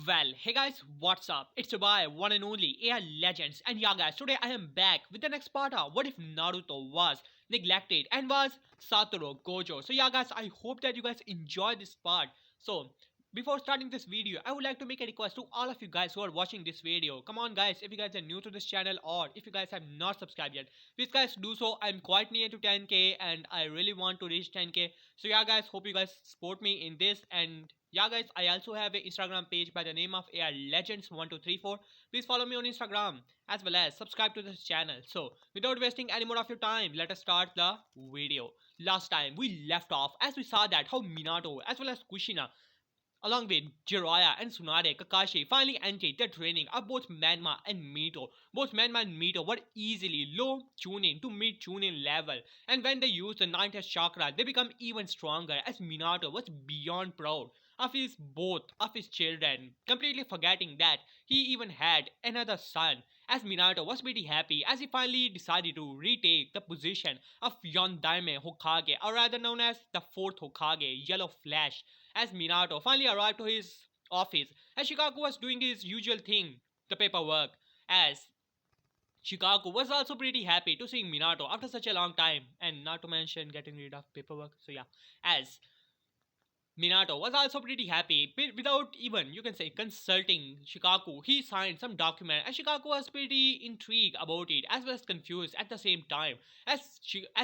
Well, hey guys, what's up? It's your boy, one and only AI Legends, and yeah, guys, today I am back with the next part of What If Naruto Was Neglected and was Satouro Gojo. So, yeah, guys, I hope that you guys enjoy this part. So, before starting this video, I would like to make a request to all of you guys who are watching this video. Come on, guys, if you guys are new to this channel or if you guys have not subscribed yet, please, guys, do so. I'm quite near to 10k and I really want to reach 10k. So, yeah, guys, hope you guys support me in this and yeah, guys, I also have an Instagram page by the name of AI Legends 1234. Please follow me on Instagram as well as subscribe to this channel. So, without wasting any more of your time, let us start the video. Last time we left off as we saw that how Minato as well as Kushina along with Jiraiya and Tsunade Kakashi finally entered the training of both Manma and Mito. Both Manma and Mito were easily low tuning to mid tuning level, and when they used the ninth chakra, they become even stronger as Minato was beyond proud of his both of his children, completely forgetting that he even had another son. As Minato was pretty happy as he finally decided to retake the position of Yondaime Hokage, or rather known as the fourth Hokage, Yellow Flash, as Minato finally arrived to his office, as Shikaku was doing his usual thing, the paperwork, as Shikaku was also pretty happy to seeing Minato after such a long time, and not to mention getting rid of paperwork. So yeah, as Minato was also pretty happy without even, you can say, consulting Shikaku. He signed some document and Shikaku was pretty intrigued about it as well as confused at the same time. As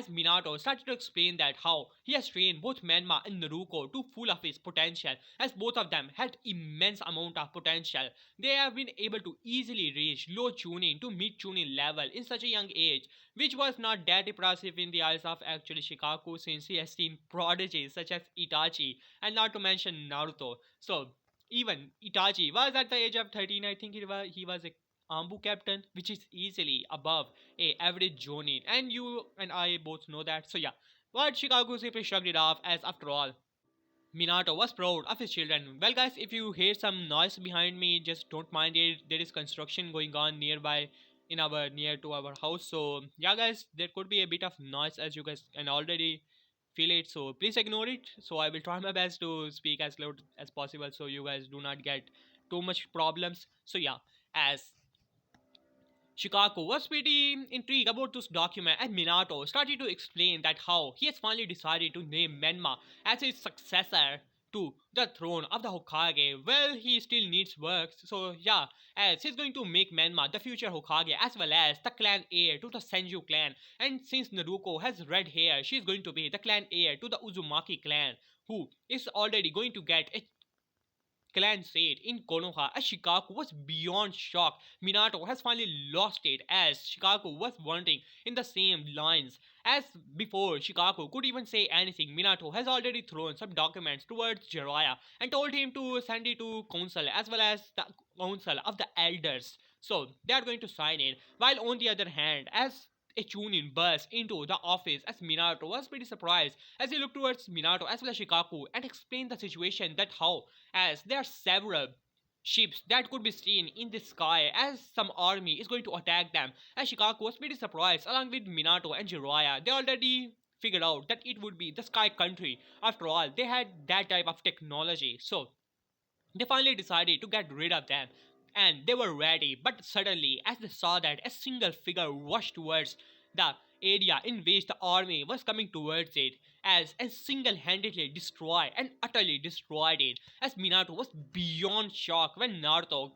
Minato started to explain that how he has trained both Menma and Naruto to full of his potential, as both of them had immense amount of potential. They have been able to easily reach low tuning to mid tuning level in such a young age, which was not that impressive in the eyes of actually Shikaku since he has seen prodigies such as Itachi and not to mention Naruto. So even Itachi was at the age of 13, I think he was a Ambu captain, which is easily above a average Jonin, and you and I both know that. So yeah, but Chicago simply shrugged it off as after all, Minato was proud of his children. Well, guys, if you hear some noise behind me, just don't mind it. There is construction going on nearby in our near to our house. So yeah, guys, there could be a bit of noise as you guys can already feel it. So please ignore it. So I will try my best to speak as loud as possible so you guys do not get too much problems. So yeah, as Shikaku was pretty intrigued about this document and Minato started to explain that how he has finally decided to name Menma as his successor to the throne of the Hokage. Well, he still needs work, so yeah, as he's going to make Menma the future Hokage as well as the clan heir to the Senju clan. And since Naruko has red hair, she's going to be the clan heir to the Uzumaki clan, who is already going to get a clan seat in Konoha as Shikaku was beyond shocked. Minato has finally lost it as Shikaku was wanting in the same lines. As before Shikaku could even say anything, Minato has already thrown some documents towards Jiraiya and told him to send it to council as well as the council of the elders. So they are going to sign it. While on the other hand, as a Chunin burst into the office as Minato was pretty surprised as he looked towards Minato as well as Shikaku and explained the situation that how as there are several ships that could be seen in the sky as some army is going to attack them. As Shikaku was pretty surprised along with Minato and Jiraiya, they already figured out that it would be the sky country. After all, they had that type of technology. So they finally decided to get rid of them and they were ready, but suddenly, as they saw that a single figure rushed towards the area in which the army was coming towards it, as and single handedly destroyed and utterly destroyed it, as Minato was beyond shock when Naruto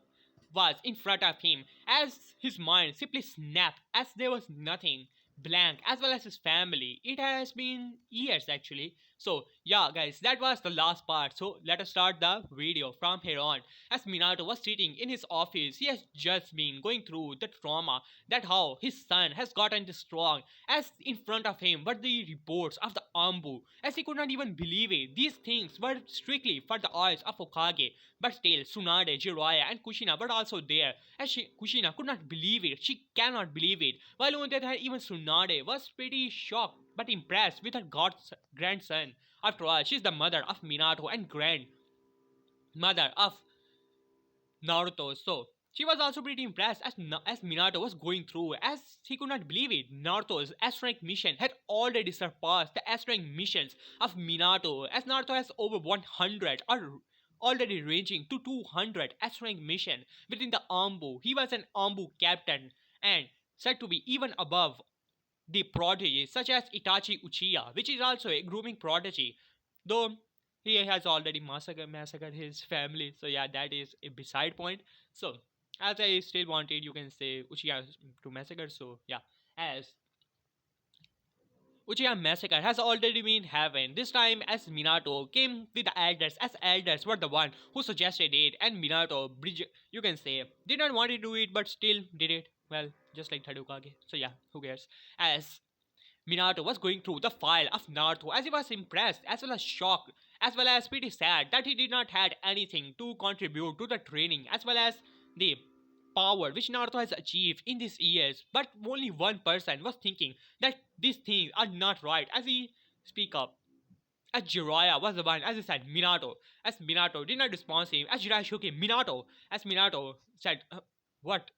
was in front of him, as his mind simply snapped as there was nothing blank as well as his family. It has been years actually. So yeah, guys, that was the last part. So let us start the video from here on. As Minato was sitting in his office, he has just been going through the trauma that how his son has gotten this strong. As in front of him were the reports of the Ambu, as he could not even believe it. These things were strictly for the eyes of Okage, but still Tsunade, Jiraiya and Kushina were also there. As Kushina could not believe it, she cannot believe it. While on the other hand, even Tsunade was pretty shocked but impressed with her grandson. After all, she's the mother of Minato and grandmother of Naruto. So she was also pretty impressed as Minato was going through, as he could not believe it. Naruto's S-rank mission had already surpassed the S-rank missions of Minato, as Naruto has over 100 or already ranging to 200 S-rank mission within the Ambu. He was an Ambu captain and said to be even above the prodigies such as Itachi Uchiha, which is also a grooming prodigy, though he has already massacred his family. So yeah, that is a beside point. So as I still wanted, you can say Uchiha to massacre. So yeah, as Uchiha massacre has already been happened. This time as Minato came with the elders, as elders were the one who suggested it, and Minato, you can say, did not want to do it, but still did it. Well, just like Tadukage. So yeah, who cares? As Minato was going through the file of Naruto as he was impressed as well as shocked as well as pretty sad that he did not had anything to contribute to the training as well as the power which Naruto has achieved in these years, but only one person was thinking that these things are not right as he speak up. As Jiraiya was the one, as he said, Minato. As Minato did not respond to him, as Jiraiya shook him, Minato. As Minato said, what?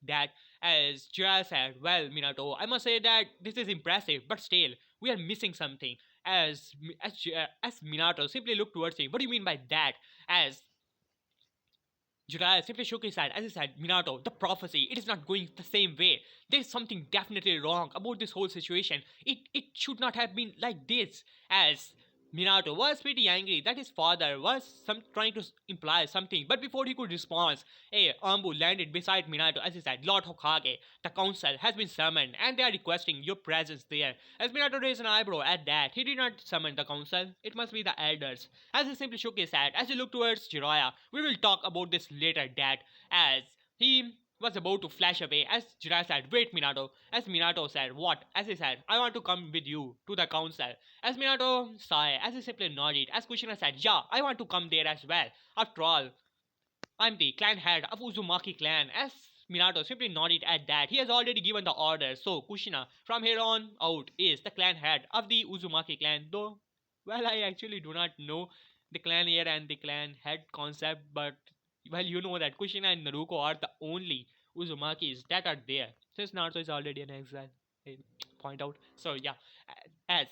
That, as Jiraiya said, well, Minato, I must say that this is impressive, but still, we are missing something. As Minato simply looked towards him, what do you mean by that? As Jiraiya simply shook his head as he said, Minato, the prophecy, it is not going the same way. There is something definitely wrong about this whole situation. It should not have been like this. As Minato was pretty angry that his father was trying to imply something, but before he could respond, a Ambu landed beside Minato as he said, Lord Hokage, the council has been summoned and they are requesting your presence there. As Minato raised an eyebrow at that, he did not summon the council, it must be the elders. As he simply shook his head, as he looked towards Jiraiya, we will talk about this later, Dad. As he was about to flash away as Jiraiya said, wait Minato. As Minato said, what? As he said, I want to come with you to the council. As Minato sighed, as he simply nodded, as Kushina said, yeah, I want to come there as well. After all, I'm the clan head of Uzumaki clan. As Minato simply nodded at that, he has already given the order, so Kushina from here on out is the clan head of the Uzumaki clan, though, well, I actually do not know the clan here and the clan head concept, but well, you know that Kushina and Naruto are the only Uzumakis that are there, since Naruto is already an exile. I point out. So yeah, as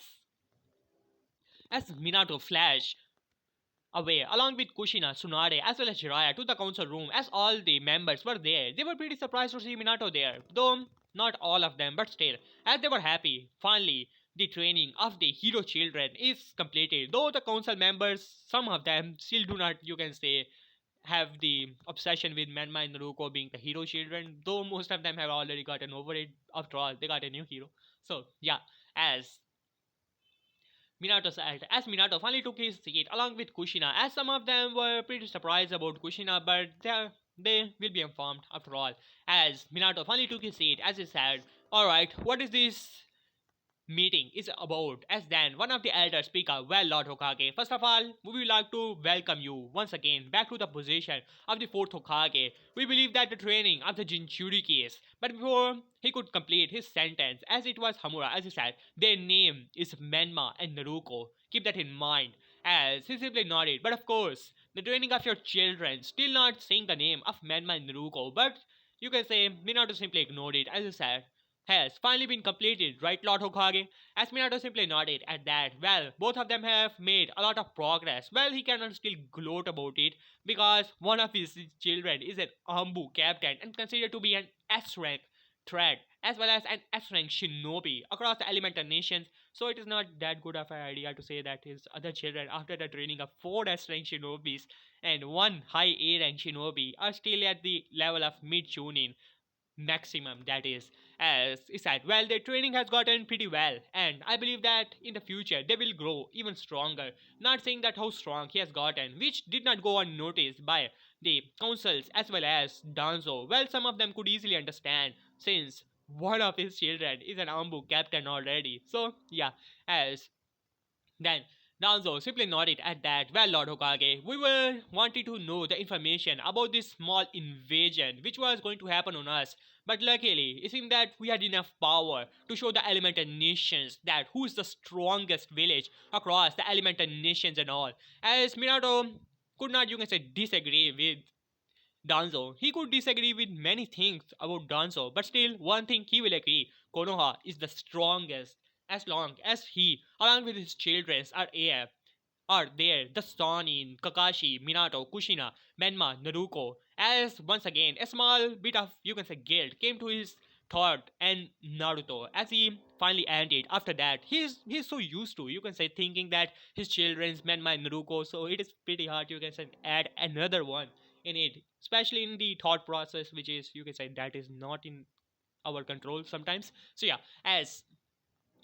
Minato flashed away along with Kushina, Tsunade, as well as Jiraiya to the council room as all the members were there. They were pretty surprised to see Minato there, though not all of them, but still, as they were happy. Finally, the training of the hero children is completed, though the council members, some of them still do not, you can say, have the obsession with Menma and Naruto being the hero children, though most of them have already gotten over it. After all, they got a new hero. So, yeah, as Minato said, as Minato finally took his seat along with Kushina, as some of them were pretty surprised about Kushina, but they will be informed after all. As Minato finally took his seat, as he said, alright, what is this meeting is about? As then one of the elders speak up, well Lord Hokage, first of all, we would like to welcome you once again back to the position of the fourth Hokage. We believe that the training of the Jinchuriki is, but before he could complete his sentence, as it was Hamura, as he said, their name is Menma and Naruko. Keep that in mind. As he simply nodded, but of course, the training of your children, still not saying the name of Menma and Naruko, but you can say Minato simply ignored it, as he said, has finally been completed, right, Lord Hokage? As Minato simply nodded at that, well, both of them have made a lot of progress. Well, he cannot still gloat about it because one of his children is an Ambu captain and considered to be an S rank threat as well as an S rank shinobi across the elemental nations. So it is not that good of an idea to say that his other children, after the training of 4 S rank shinobis and 1 high A rank shinobi, are still at the level of mid chunin maximum, that is, as he said, well, their training has gotten pretty well and I believe that in the future they will grow even stronger. Not saying that how strong he has gotten, which did not go unnoticed by the councils as well as Danzo. Well, some of them could easily understand since one of his children is an Ambu captain already. So yeah, as then Danzo simply nodded at that. Well, Lord Hokage, we were wanting to know the information about this small invasion which was going to happen on us. But luckily, it seemed that we had enough power to show the elemental nations that who is the strongest village across the elemental nations and all. As Minato could not, you can say, disagree with Danzo. He could disagree with many things about Danzo, but still, one thing he will agree, Konoha is the strongest as long as he, along with his children, are heir. are there the Sonin, Kakashi, Minato, Kushina, Menma, Naruko, as once again a small bit of you can say guilt came to his thought and Naruto as he finally ended. After that, he's so used to you can say thinking that his children's Menma and Naruko, so it is pretty hard you can say add another one in it, especially in the thought process, which is you can say that is not in our control sometimes. So yeah, as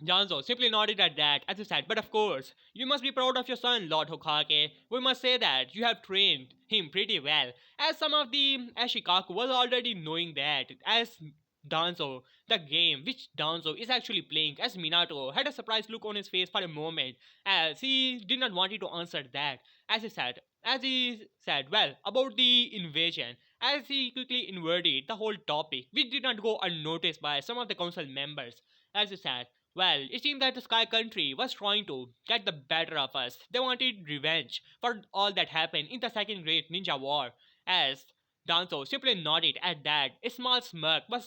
Janzo simply nodded at that, as he said, but of course, you must be proud of your son, Lord Hokage. We must say that you have trained him pretty well, as some of the Ashikaku was already knowing that, as Danzo, the game which Danzo is actually playing, as Minato had a surprised look on his face for a moment, as he did not want to answer that, as he said, well, about the invasion, as he quickly inverted the whole topic, which did not go unnoticed by some of the council members, as he said, well, it seemed that the Sky Country was trying to get the better of us. They wanted revenge for all that happened in the Second Great Ninja War. As Danzo simply nodded at that, a small smirk was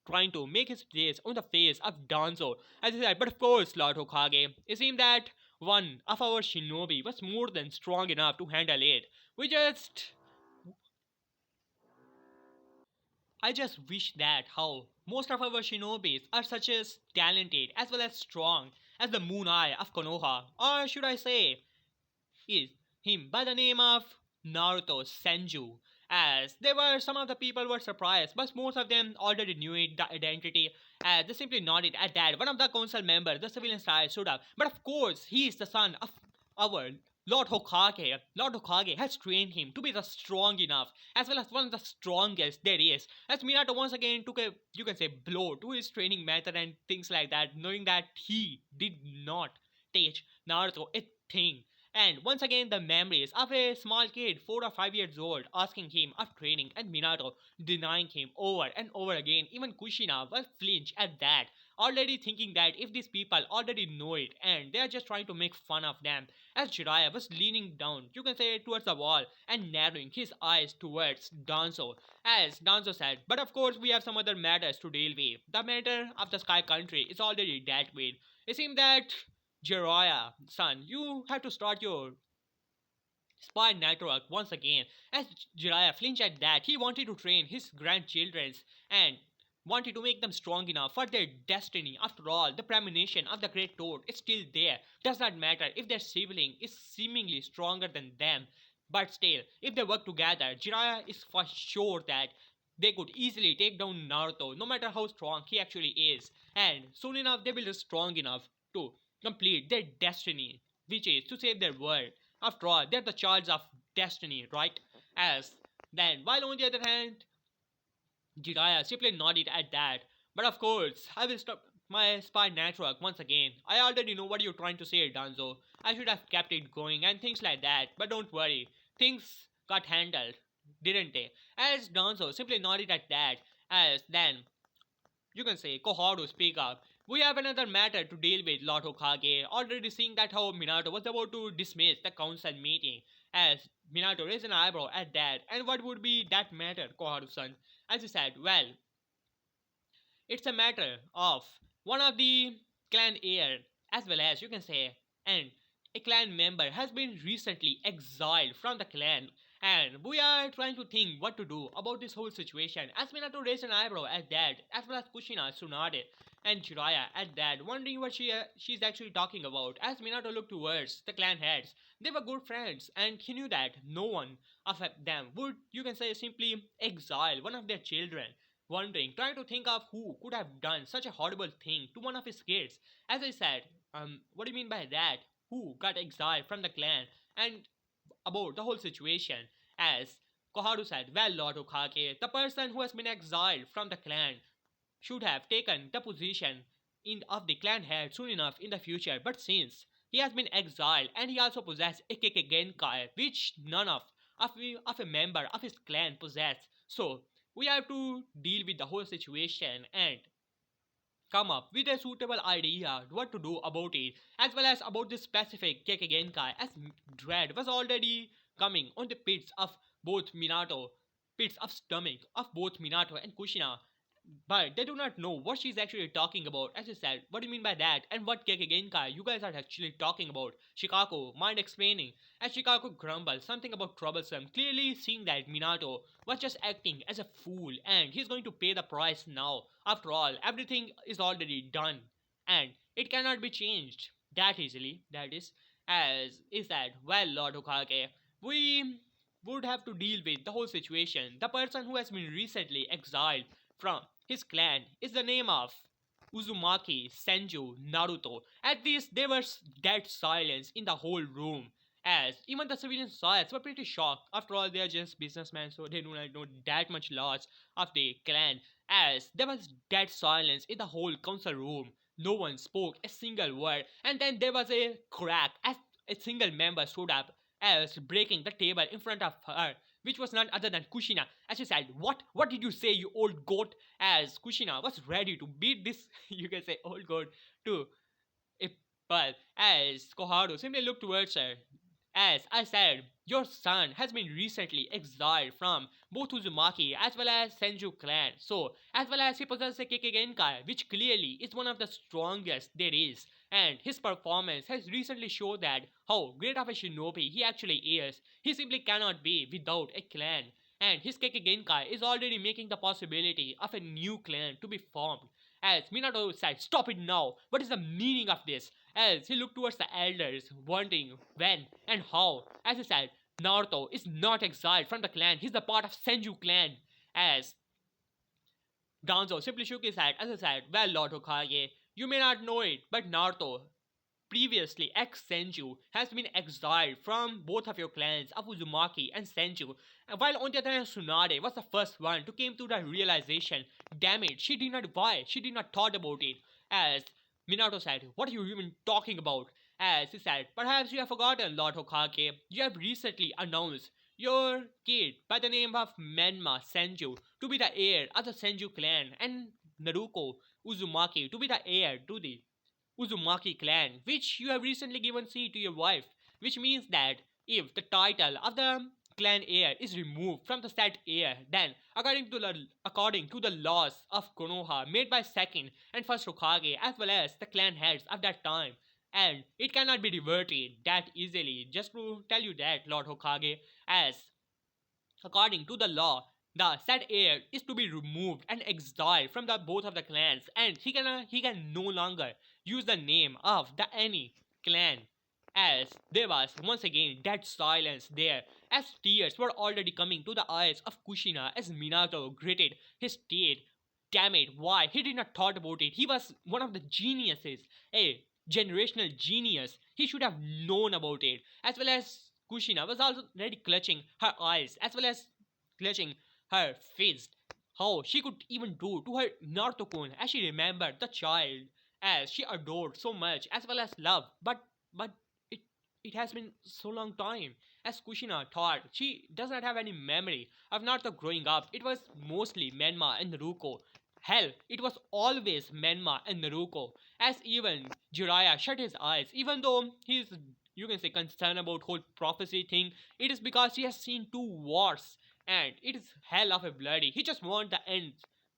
trying to make his place on the face of Danzo as he said, but of course, Lord Hokage, it seemed that one of our shinobi was more than strong enough to handle it. We just I just wish that how most of our shinobis are such as talented as well as strong as the Moon Eye of Konoha, or should I say, is him by the name of Naruto Senju. As they were, some of the people were surprised, but most of them already knew it, the identity. As they simply nodded at that. One of the council members, the civilian style, stood up. But of course, he is the son of our Lord Hokage. Lord Hokage has trained him to be the strong enough, as well as one of the strongest there is. As Minato once again took a, you can say, blow to his training method and things like that, knowing that he did not teach Naruto a thing. And once again, the memories of a small kid, 4 or 5 years old, asking him of training, and Minato denying him over and over again. Even Kushina was flinch at that, already thinking that if these people already know it and they are just trying to make fun of them. As Jiraiya was leaning down, you can say towards the wall and narrowing his eyes towards Danzo. As Danzo said, but of course we have some other matters to deal with. The matter of the Sky Country is already dealt with. It seems that Jiraiya, son, you have to start your spy network once again. As Jiraiya flinched at that, he wanted to train his grandchildrens and wanted to make them strong enough for their destiny. After all, the premonition of the Great Toad is still there. Does not matter if their sibling is seemingly stronger than them. But still, if they work together, Jiraiya is for sure that they could easily take down Naruto, no matter how strong he actually is. And soon enough, they will be strong enough to complete their destiny, which is to save their world. After all, they're the charge of destiny, right? As then, while on the other hand, Jiraiya simply nodded at that. But of course, I will stop my spy network once again. I already know what you're trying to say, Danzo. I should have kept it going and things like that. But don't worry, things got handled, didn't they? As Danzo simply nodded at that, as then you can say Koharu speak up. We have another matter to deal with, Lord Hokage. Already seeing that how Minato was about to dismiss the council meeting. As Minato raised an eyebrow at that, and what would be that matter, Koharu-san? As he said, well, it's a matter of one of the clan heir, as well as you can say, and a clan member has been recently exiled from the clan, and we are trying to think what to do about this whole situation. As Minato raised an eyebrow at that, as well as Kushina, Tsunade, and Jiraiya at that, wondering what she's actually talking about. As Minato looked towards the clan heads, they were good friends, and he knew that no one of them would, you can say, simply exile one of their children wondering, trying to think of who could have done such a horrible thing to one of his kids. As I said, what do you mean by that? Who got exiled from the clan? And about the whole situation, as Koharu said, well, Lord Okage, the person who has been exiled from the clan should have taken the position of the clan head soon enough in the future, but since he has been exiled and he also possesses a Keke Genkai, which none of a member of his clan possess, so we have to deal with the whole situation and come up with a suitable idea what to do about it, as well as about this specific Keke Genkai, as Dread was already coming on the pits of both Minato, pits of stomach of both Minato and Kushina, but they do not know what she's actually talking about. As I said, what do you mean by that? And what Keke Genkai you guys are actually talking about? Shikako, mind explaining. As Shikako grumbles something about troublesome, clearly seeing that Minato was just acting as a fool and he's going to pay the price now. After all, everything is already done and it cannot be changed that easily. That is that, well, Lord Hokage, we would have to deal with the whole situation. The person who has been recently exiled from his clan is the name of Uzumaki Senju Naruto. At this, there was dead silence in the whole room. As even the civilian soldiers were pretty shocked. After all, they are just businessmen, so they do not know that much loss of the clan. As there was dead silence in the whole council room. No one spoke a single word, and then there was a crack as a single member stood up, as breaking the table in front of her, which was none other than Kushina. As she said, What did you say, you old goat? As Kushina was ready to beat this, you can say, old goat to a pulp, as Koharu simply looked towards her. As I said, your son has been recently exiled from both Uzumaki as well as Senju clan. So, as well as he possesses a Kekkei which clearly is one of the strongest there is. And his performance has recently shown that how great of a shinobi he actually is. He simply cannot be without a clan. And his Kekkei is already making the possibility of a new clan to be formed. As Minato said, stop it now. What is the meaning of this? As he looked towards the elders, wondering when and how. As he said, Naruto is not exiled from the clan, he's the part of Senju clan. As Danzo simply shook his head as he said, well, Lord Hokage, you may not know it, but Naruto, previously ex-Senju, has been exiled from both of your clans of Uzumaki and Senju, while on the other hand Tsunade was the first one to came to the realization, damn it, she did not thought about it, as Minato said, what are you even talking about? As he said, perhaps you have forgotten, Lord Hokage, you have recently announced your kid by the name of Menma Senju to be the heir of the Senju clan and Naruko Uzumaki to be the heir to the Uzumaki clan, which you have recently given seed to your wife, which means that if the title of the clan heir is removed from the said heir, then according to the laws of Konoha made by second and first Hokage as well as the clan heads of that time, and it cannot be reverted that easily. Just to tell you that, Lord Hokage, as according to the law, the said heir is to be removed and exiled from the both of the clans, and he can no longer use the name of the any clan. As there was once again dead silence there, as tears were already coming to the eyes of Kushina as Minato gritted his teeth. Damn it, why? He did not thought about it. He was one of the geniuses, a generational genius. He should have known about it. As well as Kushina was already clutching her eyes, as well as clutching her fist. How she could even do to her Naruto-kun as she remembered the child as she adored so much as well as love. But it it has been so long time. As Kushina thought, she does not have any memory of Naruto growing up. It was mostly Menma and Naruto. Hell, it was always Menma and Naruto. As even Jiraiya shut his eyes, even though he's, you can say, concerned about whole prophecy thing, it is because he has seen two wars and it is hell of a bloody. He just want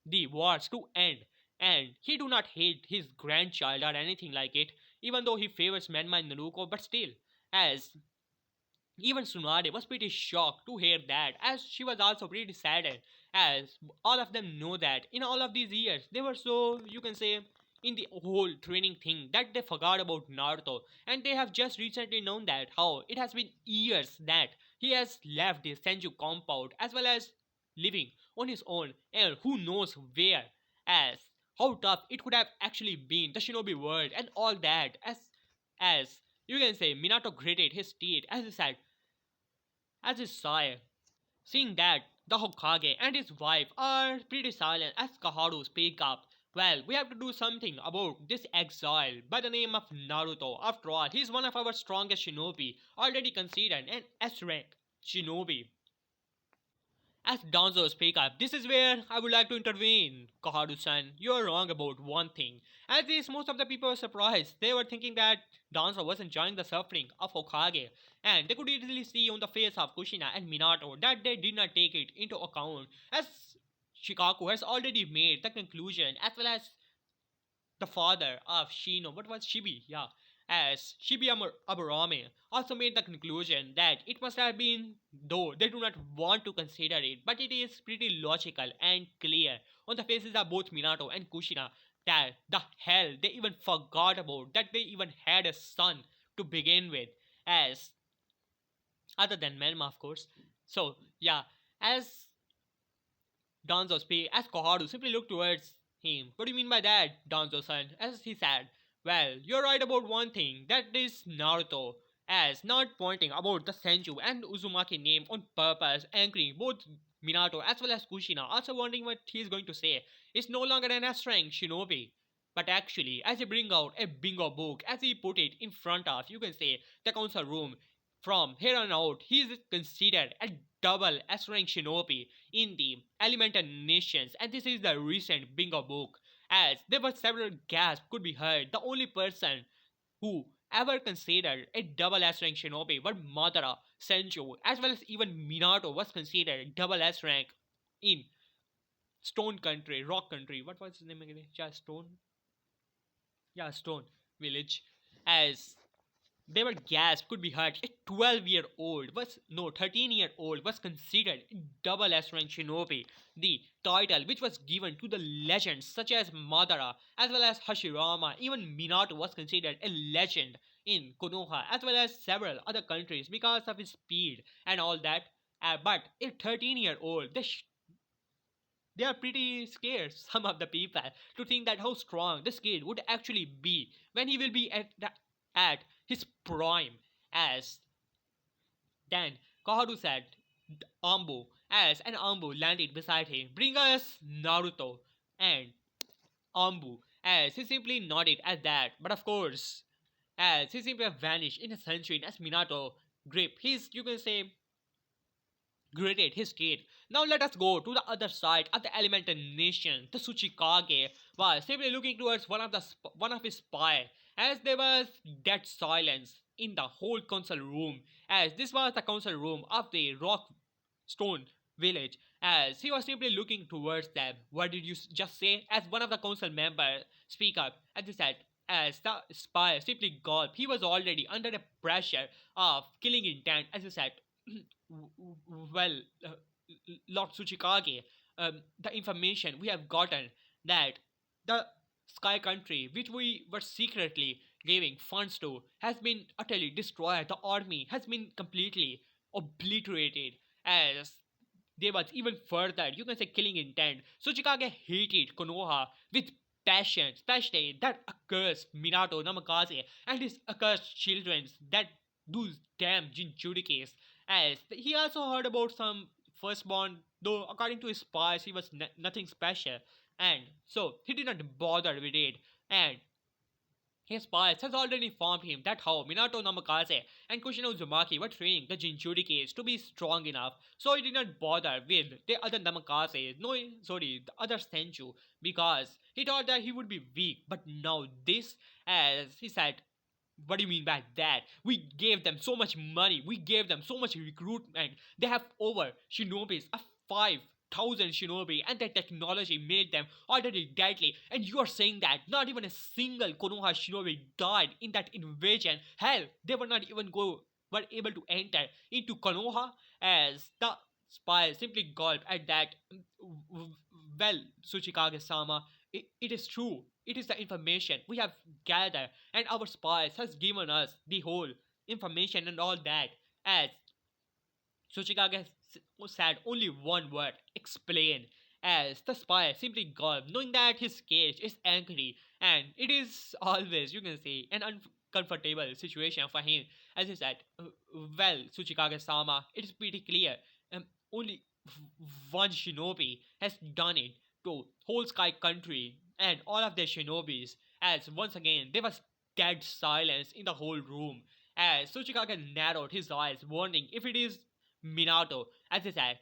the wars to end, and he do not hate his grandchild or anything like it. Even though he favors Menma and Naruto, but still, as even Tsunade was pretty shocked to hear that, as she was also pretty saddened, as all of them know that in all of these years they were so, you can say, in the whole training thing that they forgot about Naruto, and they have just recently known that how it has been years that he has left the Senju compound as well as living on his own, and who knows where, as how tough it could have actually been, the shinobi world and all that, as you can say, Minato gritted his teeth as he said, as his sire, seeing that the Hokage and his wife are pretty silent as Kaharu speak up. Well, we have to do something about this exile by the name of Naruto. After all, he's one of our strongest shinobi, already considered an S-rank shinobi. As Danzo speak up, this is where I would like to intervene. Koharu-san, you're wrong about one thing. At least most of the people were surprised. They were thinking that Danzo was enjoying the suffering of Hokage, and they could easily see on the face of Kushina and Minato that they did not take it into account. As Shikaku has already made the conclusion, as well as the father of Shino, what was Shibi? Yeah, as Shibi Aburame also made the conclusion that it must have been, though they do not want to consider it, but it is pretty logical and clear on the faces of both Minato and Kushina that the hell they even forgot about that they even had a son to begin with, as other than Melma, of course. So, yeah, as Danzo speak, as Koharu simply looked towards him. What do you mean by that, Danzo-san? As he said, well, you're right about one thing, that is Naruto. As not pointing about the Senju and Uzumaki name on purpose, angering both Minato as well as Kushina, also wondering what he's going to say. It's no longer an S-rank shinobi. But actually, as he bring out a bingo book, as he put it in front of, you can say, the council room, from here on out, he is considered a double S-rank shinobi in the Elemental Nations, and this is the recent bingo book. As there were several gasps could be heard, the only person who ever considered a double S rank shinobi were Madara, Senju, as well as even Minato was considered double S rank in Stone Country, Rock Country. What was his name again? Just Stone? Yeah, Stone Village. As they were gasp could be heard. A 12-year-old was no 13-year-old was considered double S rank shinobi, the title which was given to the legends such as Madara as well as Hashirama. Even Minato was considered a legend in Konoha as well as several other countries because of his speed and all that. But a 13-year-old, they are pretty scared, some of the people, to think that how strong this kid would actually be when he will be at his prime. As then Kaharu said, Ambu, as an Ambu landed beside him, bring us Naruto. And Ambu, as he simply nodded at that, but of course, as he simply vanished in a sunshine as Minato grip his, you can say, gritted his teeth. Now let us go to the other side of the elemental nation. The Tsuchikage was simply looking towards one of his spies, as there was dead silence in the whole council room, as this was the council room of the rock stone village, as he was simply looking towards them. What did you just say? As one of the council members speak up, as he said, as the spy simply gulped. He was already under the pressure of killing intent, as he said, well, Lord Tsuchikage, the information we have gotten that the Sky Country, which we were secretly giving funds to, has been utterly destroyed. The army has been completely obliterated. As there was even further, you can say, killing intent. Tsuchikage hated Konoha with passion, especially that accursed Minato Namikaze and his accursed children that those damn Jinchurikis. As he also heard about some firstborn, though according to his spies he was nothing special, and so he did not bother with it. And his spies has already informed him that how Minato Namikaze and Kushino Uzumaki were training the Jinchurikis to be strong enough, so he did not bother with the other Namikaze, no, sorry, the other Senju, because he thought that he would be weak. But now this, as he said, what do you mean by that? We gave them so much money. We gave them so much recruitment. They have over shinobis, a 5,000 shinobi, and their technology made them already deadly. And you are saying that not even a single Konoha shinobi died in that invasion. Hell, they were able to enter into Konoha. As the spy simply gulped at that. Well, Tsuchikage-sama, it is true. It is the information we have gathered, and our spies has given us the whole information and all that. As Tsuchikage said only one word, explain. As the spy simply gulped, knowing that his cage is angry, and it is always, you can say, an uncomfortable situation for him. As he said, well, Tsuchikage-sama, it is pretty clear. Only one shinobi has done it to whole Sky Country and all of their shinobis. As once again there was dead silence in the whole room. As Tsuchikage narrowed his eyes, wondering if it is Minato. As he said,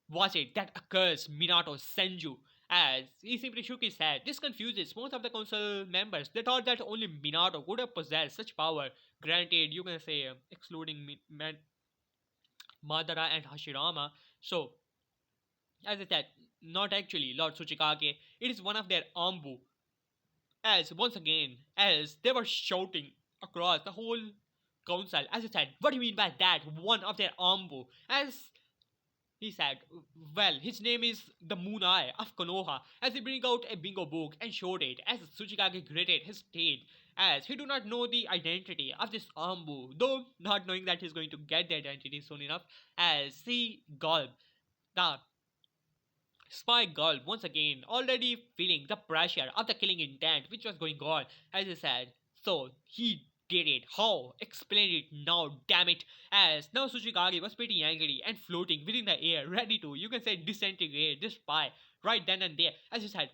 was it that accursed Minato Senju? As he simply shook his head. This confuses most of the council members. They thought that only Minato could have possessed such power. Granted, you can say, excluding Madara and Hashirama. So As I said, not actually Lord Tsuchikage, it is one of their Ambu. As once again, as they were shouting across the whole council, as I said, what do you mean by that? One of their Ambu. As he said, well, his name is the Moon Eye of Konoha, as he bring out a bingo book and showed it, as Tsuchikage gritted his teeth, as he do not know the identity of this Ambu, though not knowing that he's going to get the identity soon enough, as he gulped the Spy Girl once again, already feeling the pressure of the killing intent which was going on, as he said. So he did it. How? Explain it now, damn it. As now Tsuchikage was pretty angry and floating within the air, ready to, you can say, disintegrate this spy right then and there. As he said,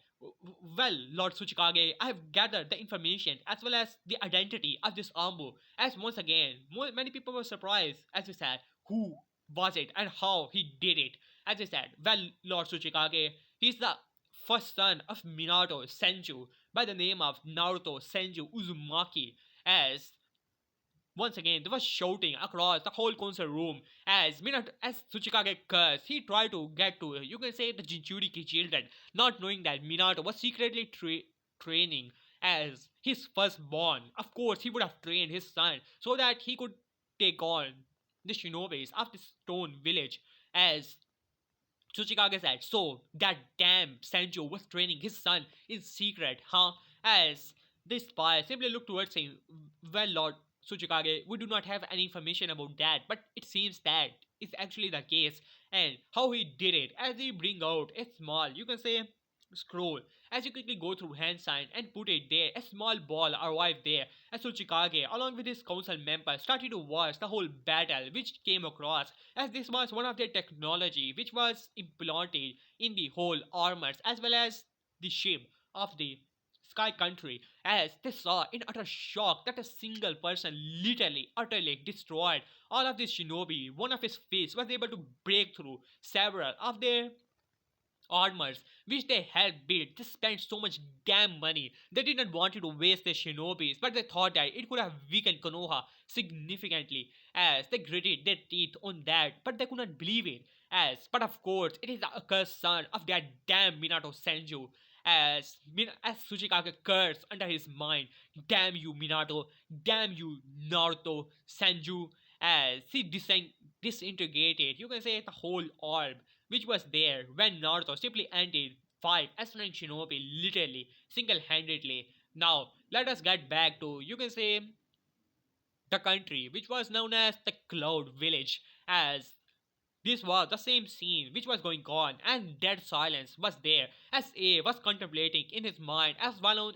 well, Lord Tsuchikage, I have gathered the information as well as the identity of this Ambu. As once again, many people were surprised, as he said, who was it and how he did it. As I said, well, Lord Tsuchikage, he's the first son of Minato Senju by the name of Naruto Senju Uzumaki. As once again, they were shouting across the whole council room as Tsuchikage cursed. He tried to get to, you can say, the Jinchuriki children, not knowing that Minato was secretly training as his firstborn. Of course, he would have trained his son so that he could take on the shinobis of the stone village. As Tsuchikage said, so that damn Sanjo was training his son in secret, huh? As this spy simply looked towards him, well, Lord Tsuchikage, we do not have any information about that, but it seems that is actually the case. And how he did it, as he bring out a small, you can say, scroll, as you quickly go through hand sign and put it there, a small ball arrived there, as Tsuchikage, along with his council members, started to watch the whole battle which came across, as this was one of their technology which was implanted in the whole armors as well as the ship of the Sky Country, as they saw in utter shock that a single person literally, utterly destroyed all of this shinobi. One of his fists was able to break through several of their armors which they had built. They spent so much damn money. They didn't want to waste their shinobis, but they thought that it could have weakened Konoha significantly, as they gritted their teeth on that, but they could not believe it. But of course, it is the accursed son of that damn Minato Senju. As Tsuchikage cursed under his mind, damn you Minato, damn you Naruto Senju, as he disintegrated, you can say, the whole orb which was there when Naruto simply ended 5 Astronaut Shinobi literally, single-handedly. Now, let us get back to, you can say, the country which was known as the Cloud Village, as this was the same scene which was going on, and dead silence was there as A was contemplating in his mind, as while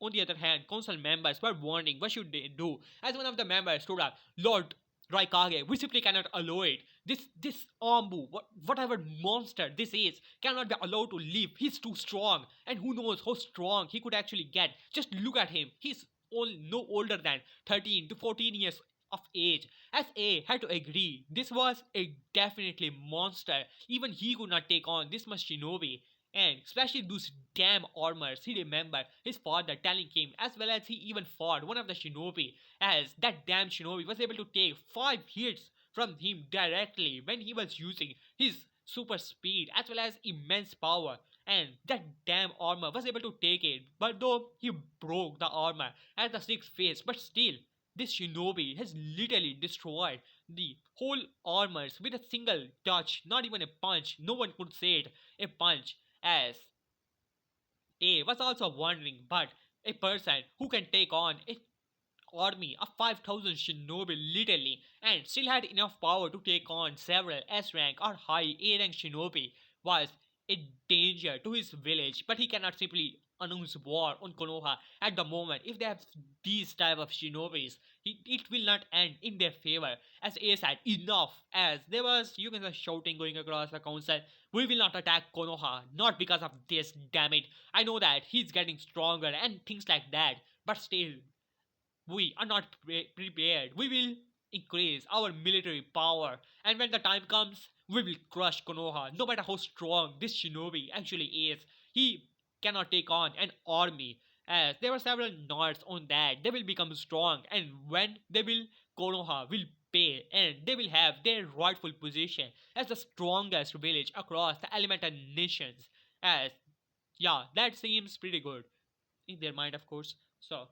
on the other hand, council members were wondering what should they do. As one of the members stood up, Lord Raikage, we simply cannot allow it. This Ambu, whatever monster this is, cannot be allowed to live. He's too strong, and who knows how strong he could actually get. Just look at him. He's no older than 13 to 14 years of age. As A had to agree, this was a definitely monster. Even he could not take on this much shinobi. And especially those damn armors, he remembered his father telling him, as well as he even fought one of the shinobi, as that damn shinobi was able to take 5 hits from him directly when he was using his super speed as well as immense power. And that damn armor was able to take it, but though he broke the armor at the sixth phase, but still, this shinobi has literally destroyed the whole armors with a single touch, not even a punch. No one could say it, a punch. As A was also wondering, but a person who can take on a army of 5,000 shinobi literally and still had enough power to take on several S rank or high A rank shinobi was a danger to his village, but he cannot simply announce war on Konoha at the moment. If they have these type of shinobis, it will not end in their favor. As A said, enough, as there was, you can say, shouting going across the council, we will not attack Konoha, not because of this, damn it. I know that he's getting stronger and things like that, but still, we are not prepared. We will increase our military power, and when the time comes, we will crush Konoha. No matter how strong this shinobi actually is, he cannot take on an army. As there were several nods on that, they will become strong, and when they will, Konoha will pay and they will have their rightful position as the strongest village across the elemental nations. As yeah, that seems pretty good in their mind, of course. So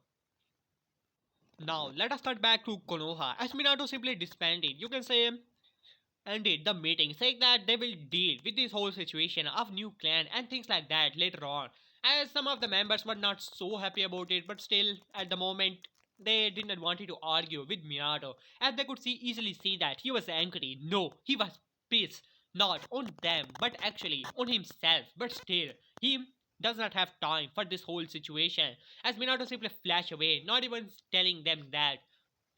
now let us cut back to Konoha as Minato simply disbanded. You can say ended the meeting, saying that they will deal with this whole situation of new clan and things like that later on. As some of the members were not so happy about it, but still at the moment they did not want to argue with Minato, as they could easily see that he was angry. No, he was pissed, not on them, but actually on himself. But still, he does not have time for this whole situation, as Minato simply flashed away, not even telling them that.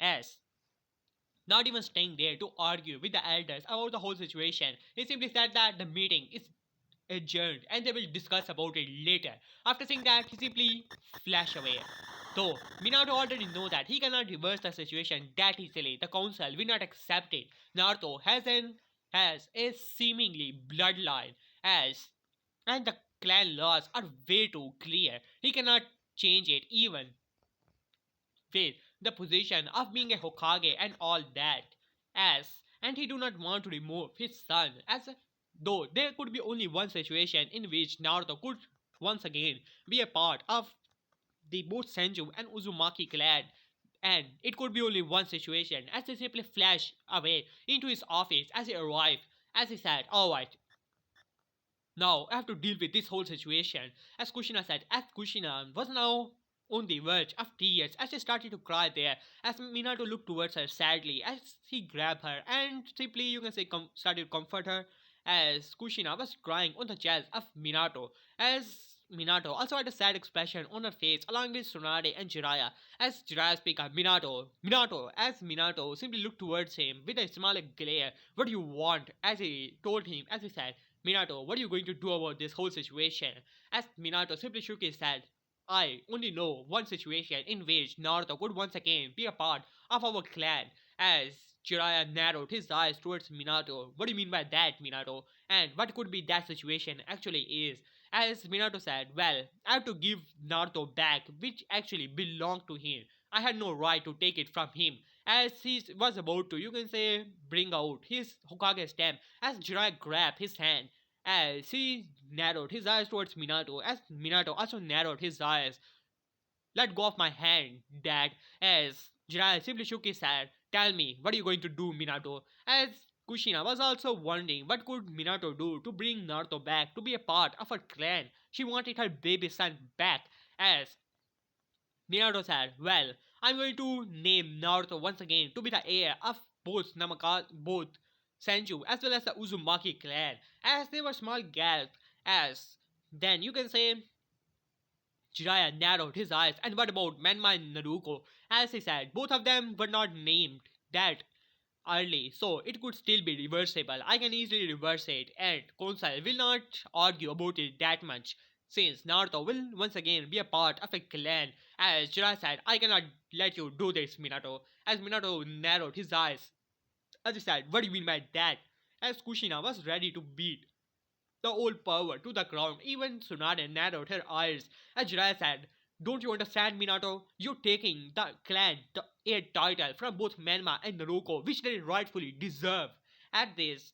As not even staying there to argue with the elders about the whole situation. He simply said that the meeting is adjourned and they will discuss about it later. After saying that, he simply flashed away. Though Minato already know that he cannot reverse the situation that easily, the council will not accept it. Naruto has a seemingly bloodline as and the clan laws are way too clear. He cannot change it even with the position of being a Hokage and all that. As and he do not want to remove his son though there could be only one situation in which Naruto could once again be a part of the both Senju and Uzumaki clan, and it could be only one situation as he simply flashed away into his office as he arrived, as he said, alright, now I have to deal with this whole situation. As Kushina said, as Kushina was now on the verge of tears as she started to cry there, as Minato looked towards her sadly as he grabbed her and simply you can say started to comfort her, as Kushina was crying on the chest of Minato, as Minato also had a sad expression on her face along with Tsunade and Jiraiya, as Jiraiya speak up, Minato, as Minato simply looked towards him with a small glare, what do you want, as he told him, as he said, Minato, what are you going to do about this whole situation? As Minato simply shook his head, I only know one situation in which Naruto could once again be a part of our clan. As Jiraiya narrowed his eyes towards Minato, what do you mean by that, Minato? And what could be that situation actually is? As Minato said, well, I have to give Naruto back, which actually belonged to him. I had no right to take it from him. As he was about to, you can say, bring out his Hokage stamp, as Jiraiya grabbed his hand as he narrowed his eyes towards Minato, as Minato also narrowed his eyes. Let go of my hand, Dad, as Jiraiya simply shook his head. Tell me, what are you going to do, Minato? As Kushina was also wondering what could Minato do to bring Naruto back to be a part of her clan. She wanted her baby son back, as Minato said, well, I'm going to name Naruto once again to be the heir of both Senju as well as the Uzumaki clan, as they were small gaps, as then you can say Jiraiya narrowed his eyes, and what about Menma and Naruko? As he said, both of them were not named that early, so it could still be reversible. I can easily reverse it, and Konsai will not argue about it that much, since Naruto will once again be a part of a clan. As Jiraiya said, I cannot let you do this, Minato. As Minato narrowed his eyes, as he said, what do you mean by that? As Kushina was ready to beat the old power to the ground, even Tsunade narrowed her eyes as Jiraiya said, don't you understand, Minato? You're taking the clan, the heir title from both Menma and Naruko, which they rightfully deserve. At this,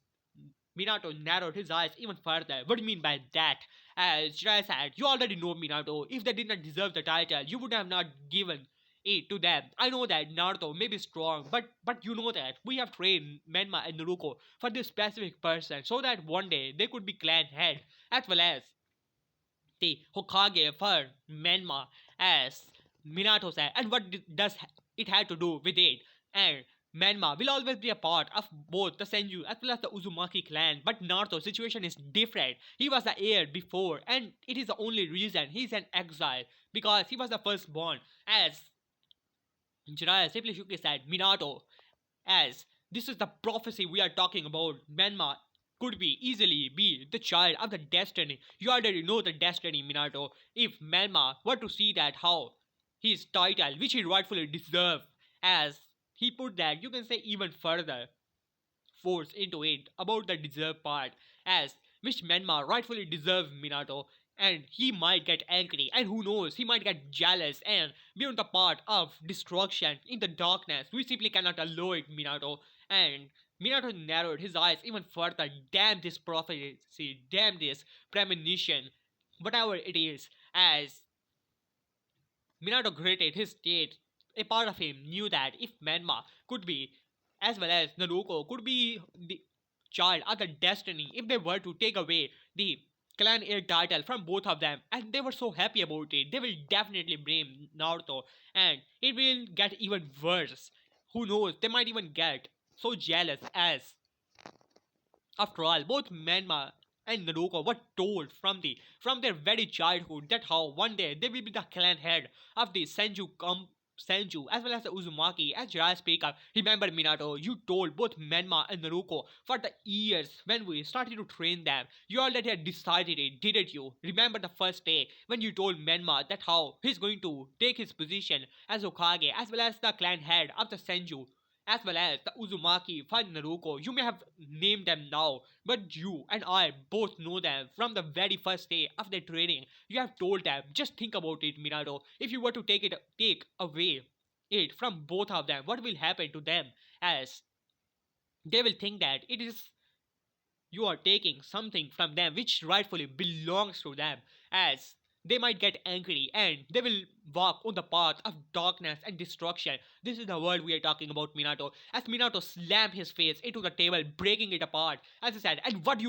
Minato narrowed his eyes even further. What do you mean by that? As Jiraiya said, you already know, Minato. If they did not deserve the title, you would have not given it to them. I know that Naruto may be strong, but you know that we have trained Menma and Naruko for this specific person so that one day they could be clan head as well as the Hokage for Menma, as Minato said. And what does it have to do with it? And Menma will always be a part of both the Senju as well as the Uzumaki clan, but Naruto's situation is different. He was the heir before, and it is the only reason he's an exile because he was the firstborn. As Jiraiya simply shook his head, Minato, as this is the prophecy we are talking about. Menma could be easily be the child of the destiny. You already know the destiny, Minato. If Menma were to see that how his title, which he rightfully deserves, as he put that, you can say even further force into it about the deserve part, as which Menma rightfully deserves, Minato. and he might get angry, and who knows, he might get jealous and be on the part of destruction in the darkness. We simply cannot allow it, Minato. And Minato narrowed his eyes even further. Damn this prophecy, damn this premonition, whatever it is. As Minato gritted his teeth, a part of him knew that if Menma could be, as well as Naruto, could be the child of the destiny, if they were to take away the clan heir title from both of them, and they were so happy about it, they will definitely blame Naruto, and it will get even worse. Who knows, they might even get so jealous as after all, both Menma and Naruto were told from their very childhood that how one day they will be the clan head of the Senju as well as the Uzumaki. As Jiraiya speak up, remember Minato, you told both Menma and Naruto for the years when we started to train them. You already had decided it, didn't you? Remember the first day when you told Menma that how he's going to take his position as Hokage as well as the clan head of the Senju as well as the Uzumaki for Naruto. You may have named them now, but you and I both know them from the very first day of their training. You have told them. Just think about it, Minato. If you were to take away it from both of them, what will happen to them? As they will think that it is you are taking something from them which rightfully belongs to them, as they might get angry and they will walk on the path of darkness and destruction. This is the world we are talking about, Minato. As Minato slammed his face into the table, breaking it apart, as he said, "And what do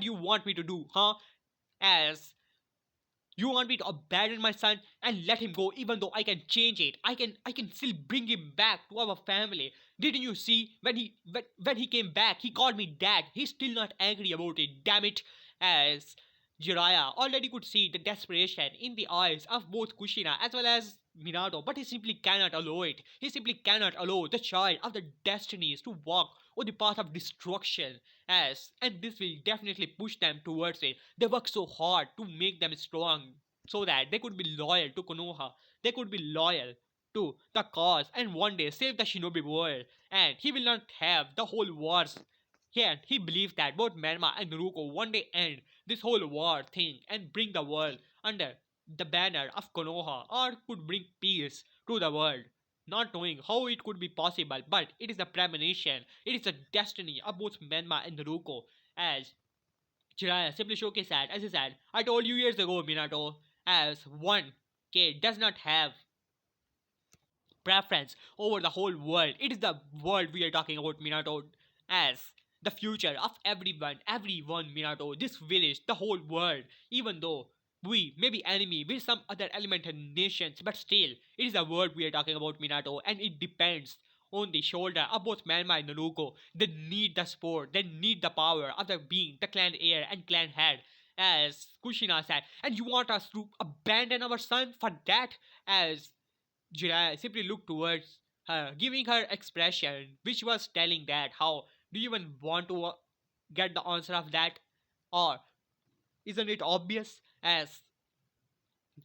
you want me to do, huh?" As you want me to abandon my son and let him go even though I can change it. I can still bring him back to our family. Didn't you see when he came back, he called me dad. He's still not angry about it, damn it. As Jiraiya already could see the desperation in the eyes of both Kushina as well as Minato, but he simply cannot allow it. He simply cannot allow the child of the destinies to walk on the path of destruction, as and this will definitely push them towards it. They work so hard to make them strong so that they could be loyal to Konoha, they could be loyal to the cause and one day save the shinobi world, and he will not have the whole wars. Yeah, he believes that both Menma and Naruto one day end this whole war thing and bring the world under the banner of Konoha, or could bring peace to the world, not knowing how it could be possible, but it is a premonition, it is a destiny of both Menma and Naruto. As Jiraiya simply shook his head as he said, "I told you years ago, Minato, as one kid does not have preference over the whole world. It is the world we are talking about, Minato, as the future of everyone, Minato, this village, the whole world, even though we may be enemy with some other element and nations, but still, it is the world we are talking about, Minato, and it depends on the shoulder of both Manma and Naruto. They need the support, they need the power of the being, the clan heir and clan head. As Kushina said, and you want us to abandon our son for that? As Jiraiya simply looked towards her, giving her expression, which was telling that how do you even want to get the answer of that? Or isn't it obvious? As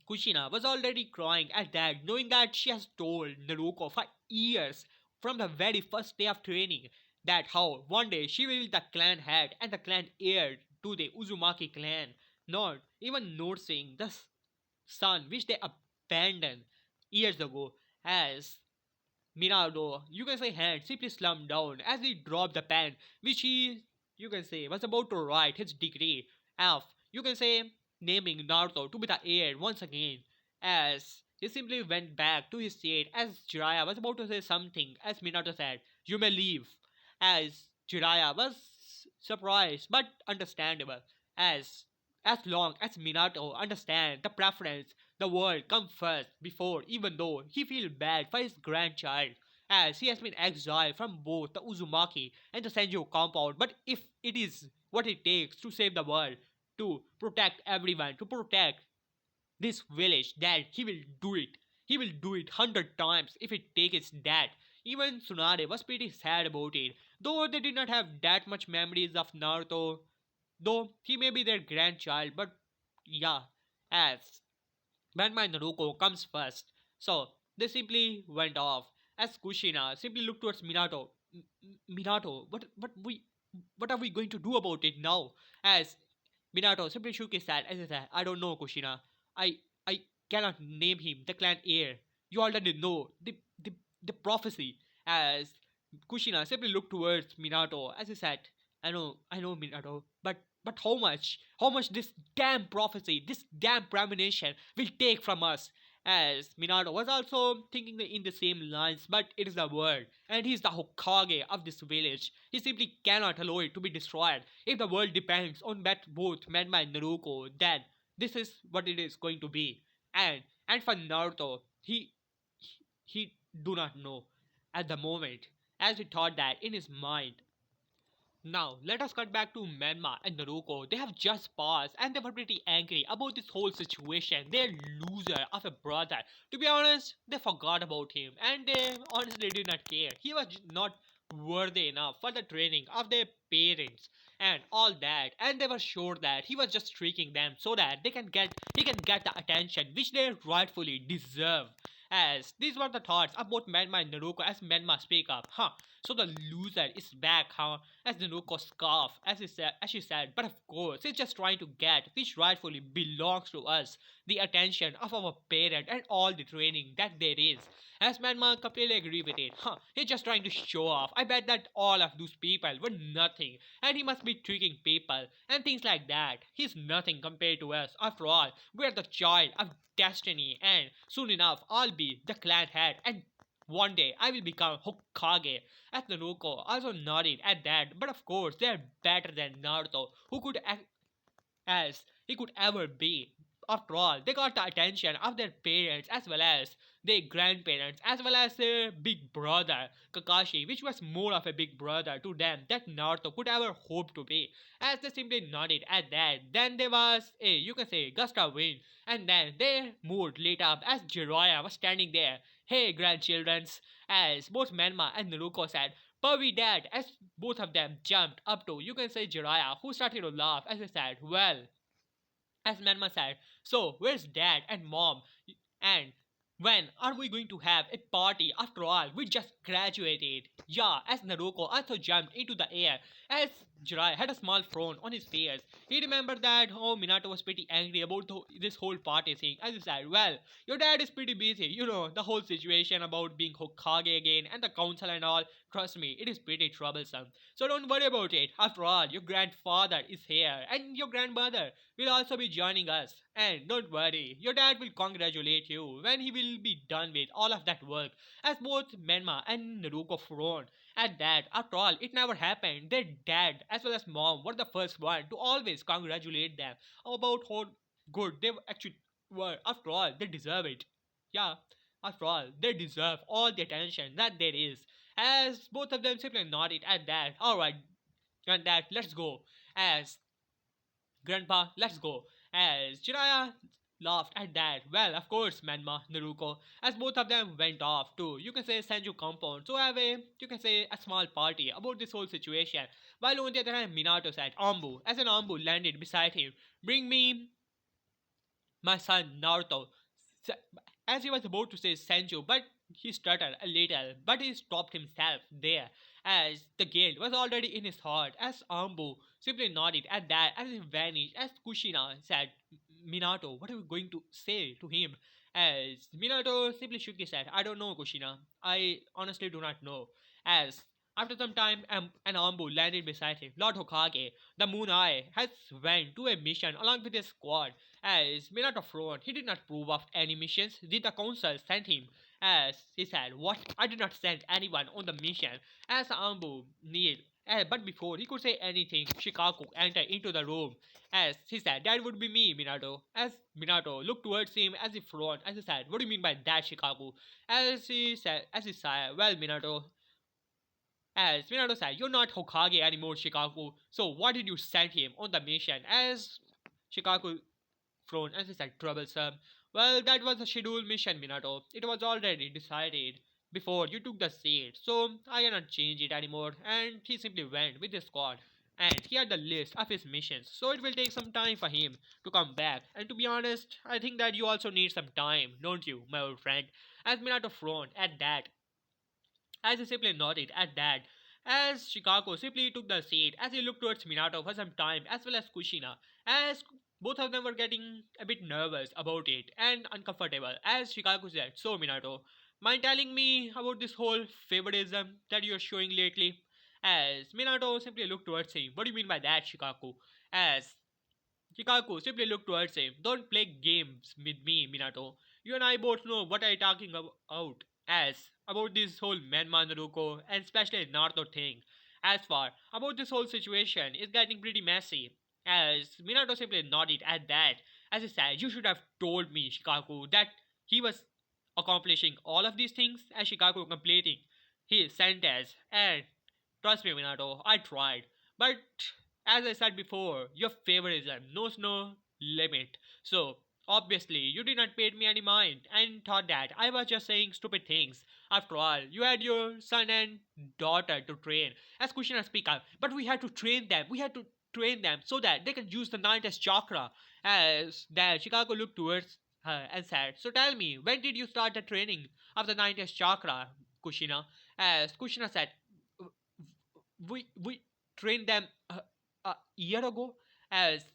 Kushina was already crying at that, knowing that she has told Naruto for years from the very first day of training that how one day she will be the clan head and the clan heir to the Uzumaki clan, not even noticing the son which they abandoned years ago. As Minato, you can say, hand simply slumped down as he dropped the pen which he, you can say, was about to write his degree of, you can say, naming Naruto to be the heir once again. As he simply went back to his seat as Jiraiya was about to say something, as Minato said, "You may leave." As Jiraiya was surprised but understandable, as as long as Minato understands the preference, the world comes first before, even though he feels bad for his grandchild, as he has been exiled from both the Uzumaki and the Senju compound. But if it is what it takes to save the world, to protect everyone, to protect this village, then he will do it. He will do it 100 times if it takes that. Even Tsunade was pretty sad about it, though they did not have that much memories of Naruto, though he may be their grandchild, but yeah, as Ranma and Naruto comes first. So they simply went off. As Kushina simply looked towards Minato. Minato, what are we going to do about it now? As Minato simply shook his head as he said, I don't know, Kushina. I cannot name him the clan heir. You already know the prophecy. As Kushina simply looked towards Minato as he said, I know Minato, but how much? How much this damn prophecy, this damn premonition will take from us? As Minato was also thinking in the same lines, but it is the world, and he is the Hokage of this village. He simply cannot allow it to be destroyed. If the world depends on that both Menma and Naruto, then this is what it is going to be. And for Naruto, he do not know at the moment, as he thought that in his mind. Now, let us cut back to Menma and Naruko. They have just passed and they were pretty angry about this whole situation. Their loser of a brother. To be honest, they forgot about him and they honestly did not care. He was not worthy enough for the training of their parents and all that, and they were sure that he was just tricking them so that he can get the attention which they rightfully deserve. As these were the thoughts of both Menma and Naruko as Menma speak up. Huh. So the loser is back, huh? As Naruko scoffed, as she said, but of course, he's just trying to get which rightfully belongs to us, the attention of our parent and all the training that there is. As Manma completely agree with it. Huh, he's just trying to show off. I bet that all of those people were nothing, and he must be tricking people and things like that. He's nothing compared to us. After all, we're the child of destiny, and soon enough, I'll be the clan head, and one day I will become Hokage. As Naruto also nodded at that, but of course they're better than Naruto, who could act as he could ever be. After all, they got the attention of their parents as well as their grandparents as well as their big brother Kakashi, which was more of a big brother to them that Naruto could ever hope to be. As they simply nodded at that, then there was a you can say gust of wind, and then their mood lit up as Jiraiya was standing there. Hey grandchildrens, as both Menma and Naruto said, Pervy dad, as both of them jumped up to, you can say Jiraiya, who started to laugh as he said, well, as Manma said, so where's dad and mom? And when are we going to have a party? After all, we just graduated. Yeah, as Naruko also jumped into the air, as Jirai had a small frown on his face. He remembered that oh Minato was pretty angry about this whole party thing. As he said, well, your dad is pretty busy. You know, the whole situation about being Hokage again and the council and all. Trust me, it is pretty troublesome. So don't worry about it. After all, your grandfather is here and your grandmother will also be joining us. And don't worry, your dad will congratulate you when he will be done with all of that work. As both Menma and Naruko frowned at that. After all, it never happened. Their dad as well as mom were the first one to always congratulate them about how good they actually were. After all, they deserve it. Yeah, after all, they deserve all the attention that there is. As both of them simply nodded at that. Alright, granddad, let's go. As Grandpa, let's go. As Jiraiya laughed at that. Well, of course, Manma, Naruko, as both of them went off to, you can say, Senju compound to have a, you can say, a small party about this whole situation. While on the other hand, Minato said, Ambu, as an Ambu landed beside him, bring me my son Naruto. As he was about to say Senju, but he stuttered a little, but he stopped himself there, as the guilt was already in his heart, as Ambu simply nodded at that as he vanished, as Kushina said, Minato, what are we going to say to him? As Minato simply shook his head, I don't know, Kushina. I honestly do not know. As after some time, an Ambu landed beside him. Lord Hokage, the Moon Eye, has went to a mission along with his squad. As Minato frowned, he did not prove of any missions. Did the council send him? As he said, what? I did not send anyone on the mission. As Ambu kneeled, but before he could say anything, Shikaku entered into the room. As he said, that would be me, Minato. As Minato looked towards him as he frowned, as he said, what do you mean by that, Shikaku? As he said, well, Minato, as Minato said, you're not Hokage anymore, Shikaku. So why did you send him on the mission? As Shikaku frowned as he said, troublesome. Well, that was a scheduled mission, Minato. It was already decided before you took the seat, so I cannot change it anymore. And he simply went with his squad. And he had the list of his missions, so it will take some time for him to come back. And to be honest, I think that you also need some time, don't you, my old friend? As Minato frowned at that, as he simply nodded at that, as Chicago simply took the seat as he looked towards Minato for some time as well as Kushina. as both of them were getting a bit nervous about it and uncomfortable. As Shikaku said, "So, Minato, mind telling me about this whole favoritism that you're showing lately?" As Minato simply looked towards him. "What do you mean by that, Shikaku?" As Shikaku simply looked towards him. "Don't play games with me, Minato. You and I both know what I'm talking about. As about this whole Menma Naruko and especially Naruto thing. As far about this whole situation is getting pretty messy." As Minato simply nodded at that, as he said, "You should have told me, Shikaku, that he was accomplishing all of these things." As Shikaku completing his sentence, and trust me, Minato, I tried. But as I said before, your favoritism knows no limit. So, obviously, you did not pay me any mind and thought that I was just saying stupid things. After all, you had your son and daughter to train. As Kushina speak up, but we had to train them. We had to train them so that they can use the ninth chakra. As that, Chicago looked towards her and said, "So tell me, when did you start the training of the ninth chakra, Kushina?" As Kushina said, we trained them a year ago." As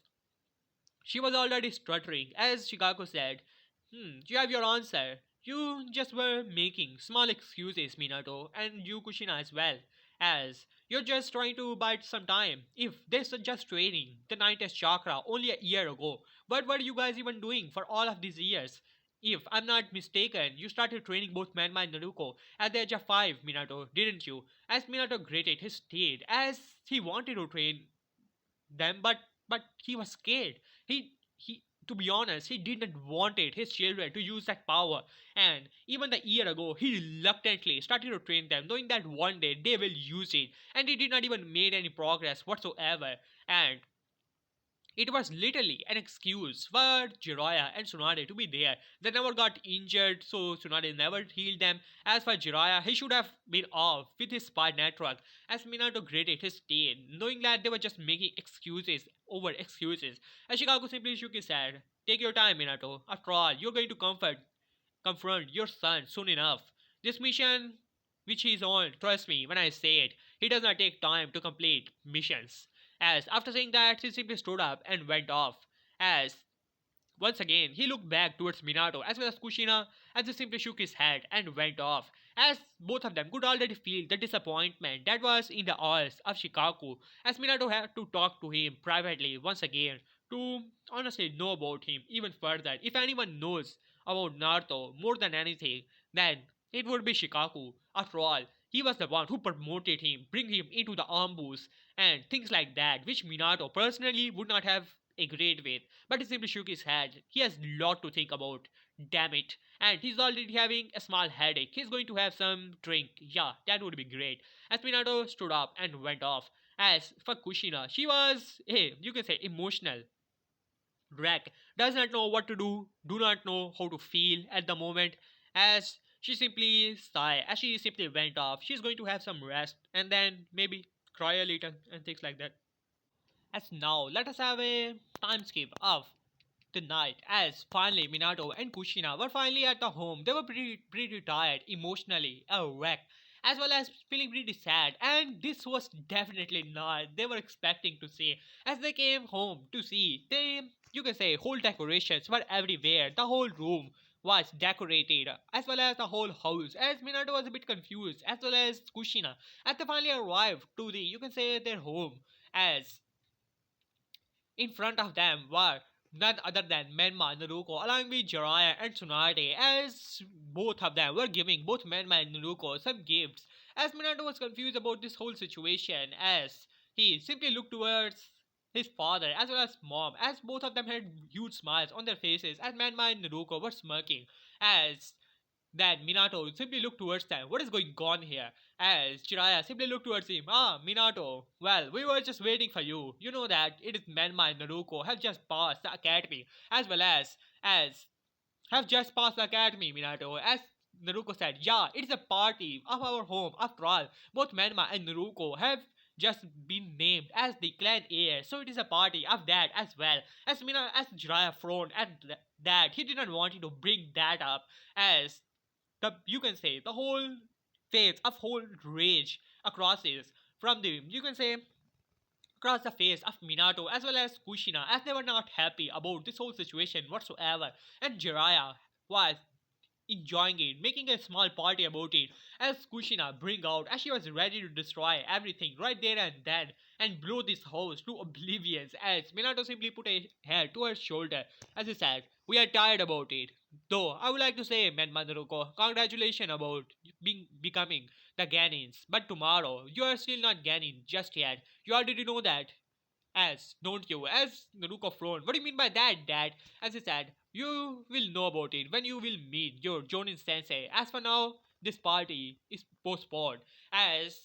she was already stuttering, as Chicago said, "You have your answer. You just were making small excuses, Minato, and you, Kushina, as well. As you're just trying to bide some time. If this is just training the ninth chakra only a year ago, what were you guys even doing for all of these years? If I'm not mistaken, you started training both Manma and Naruko at the age of 5, Minato, didn't you?" As Minato gritted his teeth, as he wanted to train them, but he was scared. He to be honest, he didn't wanted his children to use that power. And even a year ago, he reluctantly started to train them, knowing that one day they will use it. And he did not even made any progress whatsoever. And it was literally an excuse for Jiraiya and Tsunade to be there. They never got injured, so Tsunade never healed them. As for Jiraiya, he should have been off with his spy network. As Minato gritted his teeth, knowing that they were just making excuses over excuses. As Shikaku simply shook his head. "Take your time, Minato. After all, you're going to confront your son soon enough. This mission, which he's on, trust me when I say it, he does not take time to complete missions." As after saying that, he simply stood up and went off. As once again, he looked back towards Minato as well as Kushina, and he simply shook his head and went off, as both of them could already feel the disappointment that was in the eyes of Shikaku, as Minato had to talk to him privately once again to honestly know about him even further. If anyone knows about Naruto more than anything, then it would be Shikaku. After all, he was the one who promoted him, bring him into the ambush, and things like that, which Minato personally would not have agreed with. But he simply shook his head. He has a lot to think about. Damn it. And he's already having a small headache. He's going to have some drink. Yeah, that would be great. As Minato stood up and went off. As for Kushina, she was, hey, you can say emotional wreck. Does not know what to do not know how to feel at the moment. As she simply sighed, as she simply went off. She's going to have some rest and then maybe cry a little and things like that. As now, let us have a time skip of the night as finally Minato and Kushina were finally at the home. They were pretty tired, emotionally a wreck, as well as feeling pretty sad. And this was definitely not they were expecting to see. As they came home to see, they you can say whole decorations were everywhere. The whole room was decorated, as well as the whole house. As Minato was a bit confused, as well as Kushina, as they finally arrived to the you can say their home. As in front of them were none other than Menma and Naruko, along with Jiraiya and Tsunade, as both of them were giving both Menma and Naruko some gifts. As Minato was confused about this whole situation, as he simply looked towards his father as well as mom, as both of them had huge smiles on their faces, as Menma and Naruko were smirking, as then Minato simply looked towards them. What is going on here? As Jiraiya simply looked towards him. "Ah, Minato. Well, we were just waiting for you. You know that it is Menma and Naruko have just passed the academy, as well as have just passed the academy, Minato." As Naruko said, "Yeah, it is a party of our home. After all, both Menma and Naruko have just been named as the clan heir, so it is a party of that as well." As Jiraiya frowned at that, he did not want to bring that up, as the you can say the whole phase of whole rage across is from the you can say across the face of Minato as well as Kushina, as they were not happy about this whole situation whatsoever. And Jiraiya was enjoying it, making a small party about it, as Kushina bring out as she was ready to destroy everything right there and then and blow this house to oblivion, as Minato simply put a hand to her shoulder as he said, "We are tired about it." Though I would like to say, Man Naruto, congratulations about becoming the Ganins. But tomorrow, you are still not Ganin just yet. You already know that. As, don't you? As Naruto frowned. What do you mean by that, Dad? As he said, you will know about it when you will meet your Jonin sensei. As for now, this party is postponed. As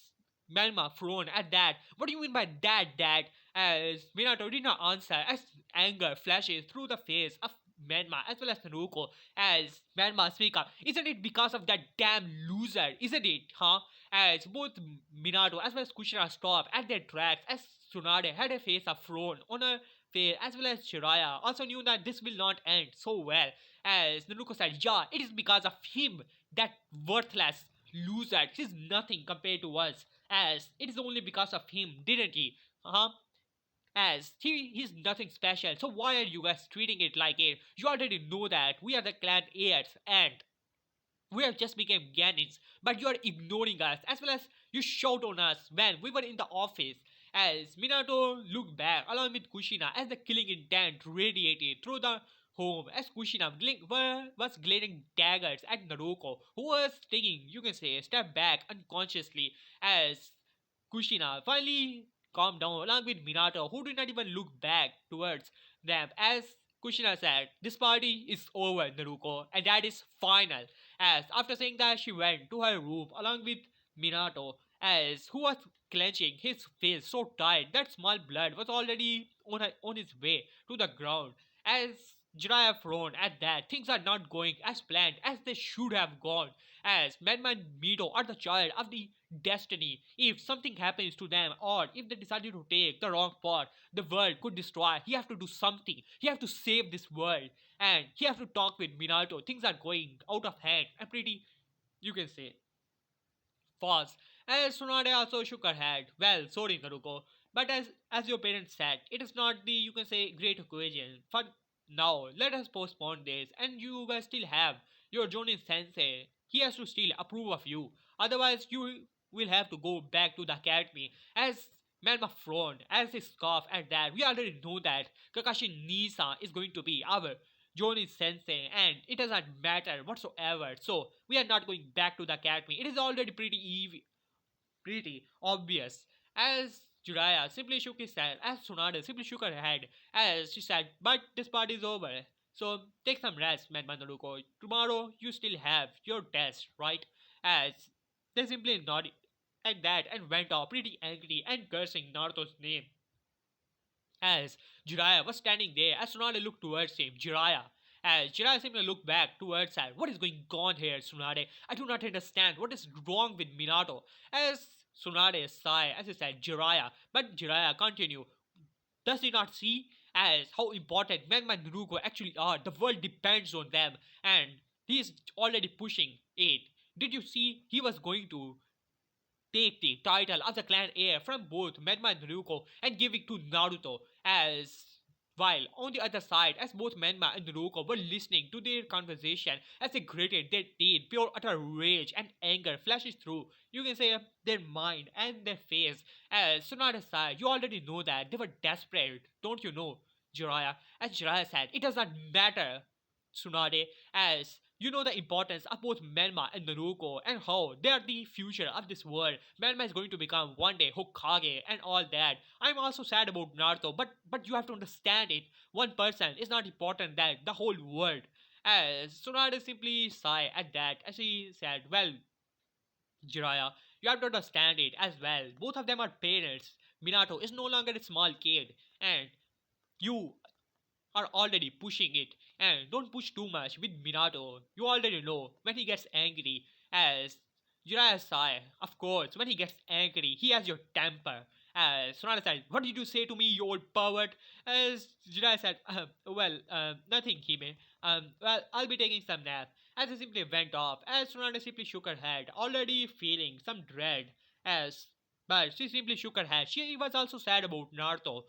Melma frowned at that. What do you mean by that, Dad? As Minato did not answer, as anger flashes through the face of Menma as well as Naruto, as Menma speak up. Isn't it because of that damn loser? Isn't it, huh? As both Minato as well as Kushina stop at their tracks, as Tsunade had a face of frown on her face, as well as Shiraya also knew that this will not end so well. As Naruto said, yeah, it is because of him, that worthless loser. He's nothing compared to us. As it is only because of him, didn't he? Huh? As he's nothing special. So why are you guys treating it like it? You already know that we are the clan heirs and we have just become Ganins, but you are ignoring us as well as you shout on us when we were in the office. As Minato looked back along with Kushina as the killing intent radiated through the home as Kushina was glaring daggers at Naruto, who was taking, you can say, a step back unconsciously as Kushina finally calmed down along with Minato, who did not even look back towards them as Kushina said, "This party is over, Naruto, and that is final." As after saying that, she went to her room along with Minato, as who was clenching his face so tight that small blood was already on his way to the ground. As Jiraiya frowned at that, things are not going as planned as they should have gone. As Menma and Mito are the child of the destiny. If something happens to them or if they decided to take the wrong path, the world could destroy. He have to do something. He have to save this world. And he have to talk with Minato. Things are going out of hand and pretty, you can say, fast. As Tsunade also shook her head. Well, sorry Naruko, but as your parents said, it is not the, you can say, great occasion. For now, let us postpone this and you guys still have your Jonin sensei. He has to still approve of you. Otherwise, you will have to go back to the academy. As Melma frowned, as he scoffed at that, we already know that Kakashi Nisa is going to be our Jonin sensei, and it doesn't matter whatsoever. So we are not going back to the academy. It is already pretty obvious. As Jiraiya simply shook his head, as Tsunade simply shook her head, as she said, "But this part is over. So take some rest, man Naruto. Tomorrow you still have your test, right?" As they simply nodded at that and went off pretty angry and cursing Naruto's name. As Jiraiya was standing there, as Tsunade looked towards him, as Jiraiya simply looked back towards her. "What is going on here, Tsunade? I do not understand. What is wrong with Minato?" As Tsunade sighed as he said, "Jiraiya." But Jiraiya continued, "Does he not see as how important Menma and Naruto actually are? The world depends on them, and he is already pushing it. Did you see he was going to take the title of the clan heir from both Menma and Naruto and give it to Naruto, as while on the other side, as both Menma and Naruto were listening to their conversation as they gritted their teeth, pure utter rage and anger flashes through, you can say, their mind and their face. As Tsunade sighed, "You already know that they were desperate, don't you know, Jiraiya?" As Jiraiya said, "It does not matter, Tsunade, as you know the importance of both Menma and Naruto and how they are the future of this world. Menma is going to become one day Hokage and all that. I'm also sad about Naruto, but you have to understand it. One person is not important than the whole world." As Tsunade simply sighed at that as he said, "Well, Jiraiya, you have to understand it as well. Both of them are parents. Minato is no longer a small kid, and you are already pushing it. And don't push too much with Minato. You already know when he gets angry, as Jiraiya sigh. Of course, when he gets angry, he has your temper." As Sonata said, "What did you say to me, you old pervert?" As Jiraiya said, well, nothing, Hime. Well, I'll be taking some nap." As he simply went off, as Sonata simply shook her head, already feeling some dread, as But she simply shook her head. She was also sad about Naruto,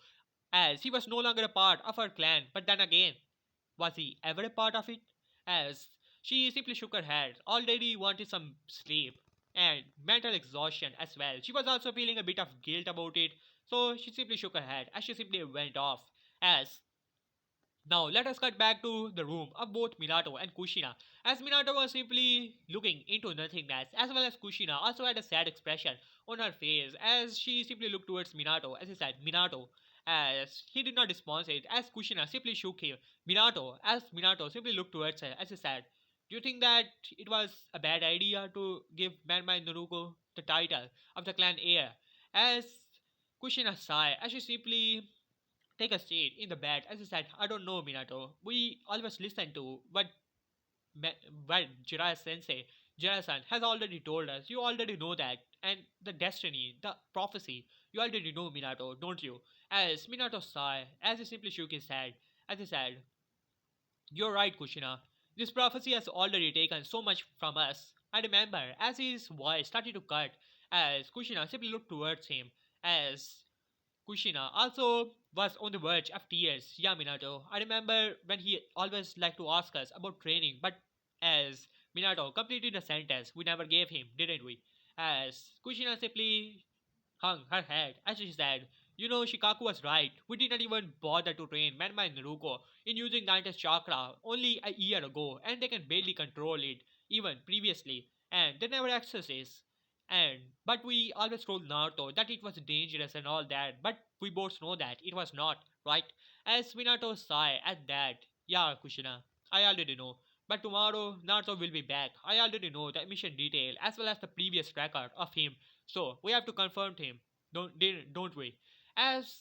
as he was no longer a part of her clan. But then again, was he ever a part of it? As she simply shook her head, already wanted some sleep and mental exhaustion as well. She was also feeling a bit of guilt about it, so she simply shook her head as she simply went off. As now, let us cut back to the room of both Minato and Kushina, as Minato was simply looking into nothingness, as well as Kushina also had a sad expression on her face as she simply looked towards Minato, as he said, Minato, as he did not respond it, as Kushina simply shook him. Minato simply looked towards her, as he said, do you think that it was a bad idea to give Manma and Naruto the title of the clan heir? As Kushina sighed, as she simply take a seat in the bed. As I said, I don't know, Minato. We always listen to what Jiraiya Sensei, Jiraiya-san, has already told us. You already know that. And the destiny, the prophecy, you already know, Minato, don't you? As Minato sighed, as he simply shook his head, as he said, you're right, Kushina. This prophecy has already taken so much from us. I remember as his voice started to cut, as Kushina simply looked towards him, as Kushina also was on the verge of tears. Yeah, Minato. I remember when he always liked to ask us about training, but as Minato completed the sentence, we never gave him, didn't we? As Kushina simply hung her head as she said, you know, Shikaku was right. We didn't even bother to train Menma and Naruto in using Dante's chakra only a year ago, and they can barely control it even previously, and they never access it. And but we always told Naruto that it was dangerous and all that, but we both know that it was not, right? As Minato sighed at that, yeah, Kushina, I already know. But tomorrow Naruto will be back. I already know the mission detail as well as the previous record of him, so we have to confront him, don't we? As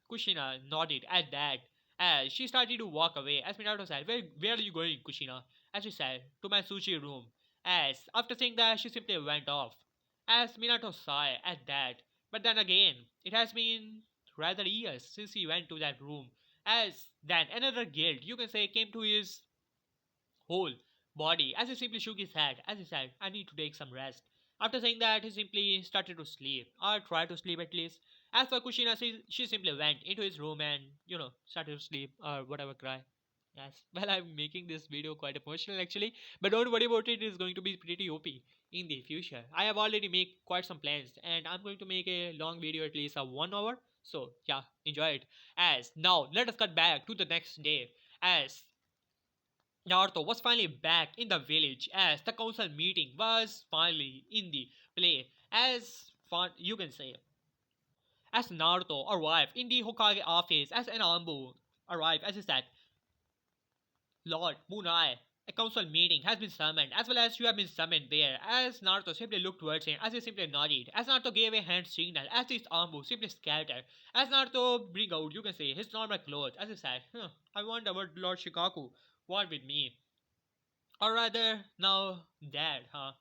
Kushina nodded at that, as she started to walk away, as Minato said, where are you going, Kushina? As she said, to my sushi room. As after saying that, she simply went off. As Minato sighed at that, but then again, it has been rather years since he went to that room. As then another guilt, you can say, came to his whole body as he simply shook his head as he said, I need to take some rest. After saying that, he simply started to sleep, or try to sleep at least. As for Kushina, she simply went into his room and, started to sleep or whatever, cry. Yes, well, I'm making this video quite emotional actually, but don't worry about it, it's going to be pretty OP in the future. I have already made quite some plans and I'm going to make a long video at least of 1 hour. So, yeah, enjoy it. As now, let us cut back to the next day. As Naruto was finally back in the village as the council meeting was finally in the play. As fun you can say, as Naruto arrived in the Hokage office, as an Anbu arrived, as he said, Lord Munai, a council meeting has been summoned, as well as you have been summoned there. As Naruto simply looked towards him, as he simply nodded, as Naruto gave a hand signal, as his Anbu simply scattered, as Naruto bring out, you can say, his normal clothes, as he said, I wonder what Lord Shikaku want with me. Or rather, now dead, huh?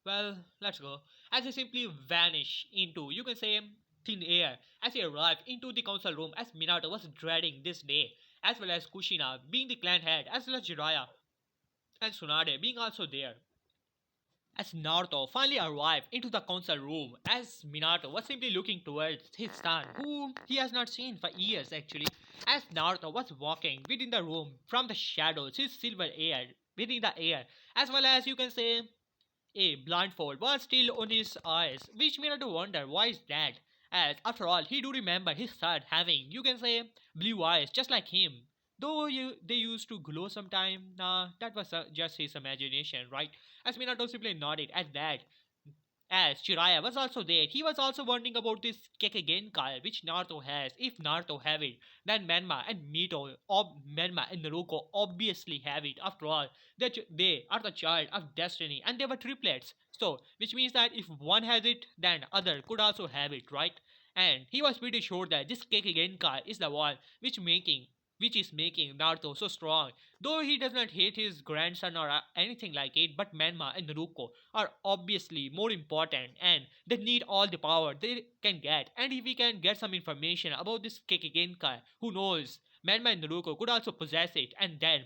Well, let's go. As he simply vanished into, you can say, thin air, as he arrived into the council room, as Minato was dreading this day, as well as Kushina being the clan head, as well as Jiraiya and Tsunade being also there. As Naruto finally arrived into the council room, as Minato was simply looking towards his son, whom he has not seen for years actually, as Naruto was walking within the room from the shadows, his silver air within the air, as well as you can say a blindfold was still on his eyes, which made to wonder why is that, as after all he do remember his son having, you can say, blue eyes just like him. Though they used to glow sometime, nah, that was just his imagination, right? As Minato simply nodded at that, as Jiraiya was also there, he was also wondering about this Kekkei which Naruto has. If Naruto have it, then Menma and Naruto obviously have it. After all, they are the child of destiny and they were triplets. So, which means that if one has it, then other could also have it, right? And he was pretty sure that this Kekkei is the one which is making Naruto so strong. Though he does not hate his grandson or anything like it, but Menma and Naruto are obviously more important and they need all the power they can get. And if we can get some information about this Kekkei, who knows, Menma and Naruto could also possess it, and then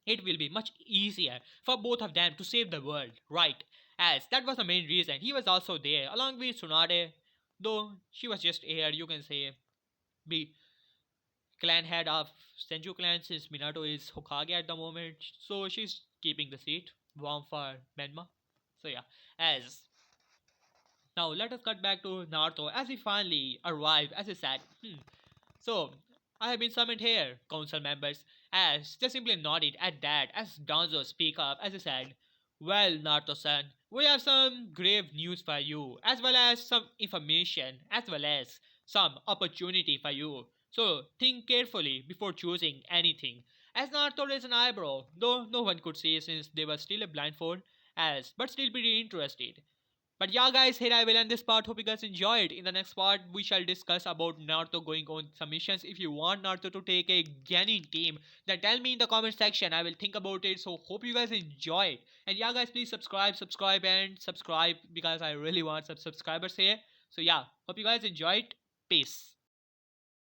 it will be much easier for both of them to save the world, right? As that was the main reason he was also there along with Tsunade Though she was just here, you can say, be clan head of Senju clan since Minato is Hokage at the moment, so she's keeping the seat warm for Menma. So yeah, as now let us cut back to Naruto as he finally arrived as he said, so, I have been summoned here, council members, as they simply nodded at that as Donzo speak up as he said, well, Naruto-san, we have some grave news for you, as well as some information, as well as some opportunity for you. So, think carefully before choosing anything. As Naruto raised an eyebrow, though no one could see since they were still a blindfold, as but still pretty interested. But yeah, guys, here I will end this part. Hope you guys enjoyed. In the next part, we shall discuss about Naruto going on some missions. If you want Naruto to take a Genin team, then tell me in the comment section. I will think about it. So hope you guys enjoyed. And yeah, guys, please subscribe because I really want some subscribers here. So yeah, hope you guys enjoyed. Peace.